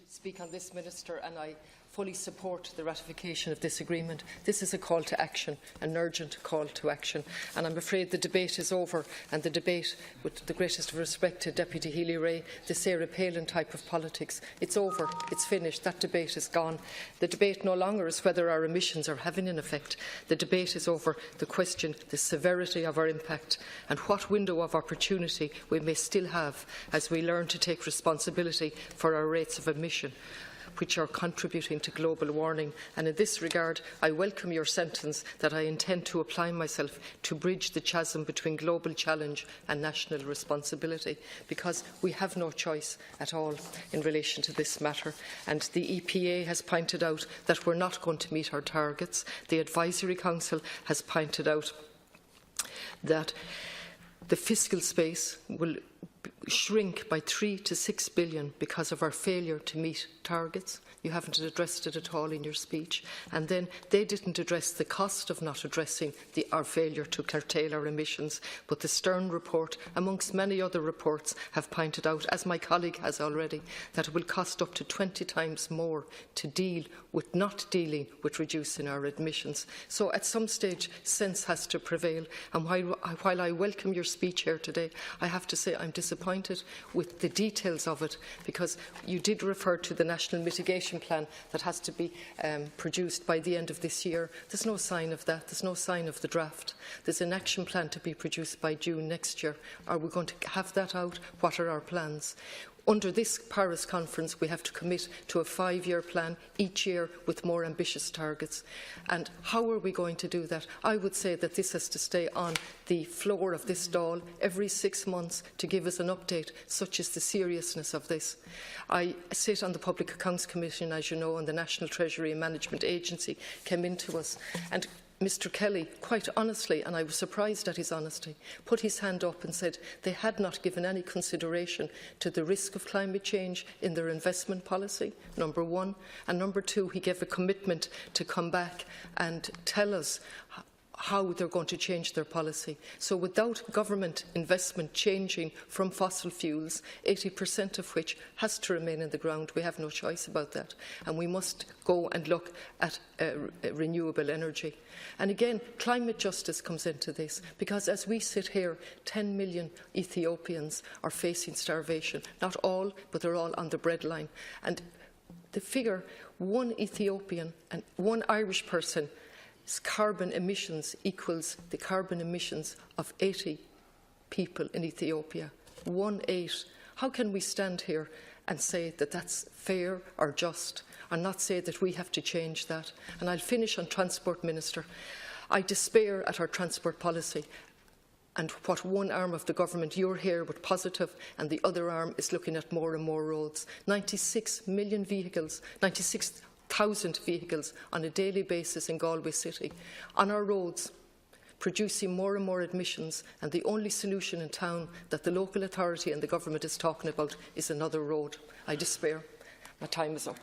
speak on this, Minister, and I fully support the ratification of this agreement. This is a call to action, an urgent call to action, and I'm afraid the debate is over, and the debate, with the greatest of respect to Deputy Healy-Rae, the Sarah Palin type of politics, it's over, it's finished, that debate is gone. The debate no longer is whether our emissions are having an effect. The debate is over the question, the severity of our impact, and what window of opportunity we may still have as we learn to take responsibility for our rates of emission, which are contributing to global warming. And in this regard, I welcome your sentence that I intend to apply myself to bridge the chasm between global challenge and national responsibility, because we have no choice at all in relation to this matter. And the EPA has pointed out that we're not going to meet our targets. The Advisory Council has pointed out that the fiscal space will shrink by 3 to 6 billion because of our failure to meet targets. You haven't addressed it at all in your speech. And then they didn't address the cost of not addressing our failure to curtail our emissions. But the Stern report, amongst many other reports, have pointed out, as my colleague has already, that it will cost up to 20 times more to deal with not dealing with reducing our emissions. So at some stage, sense has to prevail. And while I welcome your speech here today, I have to say I'm disappointed with the details of it, because you did refer to the National Mitigation Plan that has to be produced by the end of this year. There's no sign of that. There's no sign of the draft. There's an action plan to be produced by June next year. Are we going to have that out? What are our plans? Under this Paris conference, we have to commit to a 5-year plan each year with more ambitious targets. And how are we going to do that? I would say that this has to stay on the floor of this Dáil every 6 months to give us an update, such as the seriousness of this. I sit on the Public Accounts Commission, as you know, and the National Treasury and Management Agency came into us. And Mr Kelly, quite honestly, and I was surprised at his honesty, put his hand up and said they had not given any consideration to the risk of climate change in their investment policy, number one. And number two, he gave a commitment to come back and tell us how they're going to change their policy. So without government investment changing from fossil fuels, 80% of which has to remain in the ground, we have no choice about that. And we must go and look at renewable energy. And again, climate justice comes into this, because as we sit here, 10 million Ethiopians are facing starvation. Not all, but they're all on the breadline. And the figure, one Ethiopian and one Irish person, carbon emissions equals the carbon emissions of 80 people in Ethiopia. 1/8. How can we stand here and say that that's fair or just, and not say that we have to change that? And I'll finish on Transport, Minister. I despair at our transport policy, and what one arm of the government, you're here with positive, and the other arm is looking at more and more roads. 96 million vehicles, 96,000 vehicles on a daily basis in Galway City on our roads, producing more and more emissions, and the only solution in town that the local authority and the government is talking about is another road. I despair. My time is up.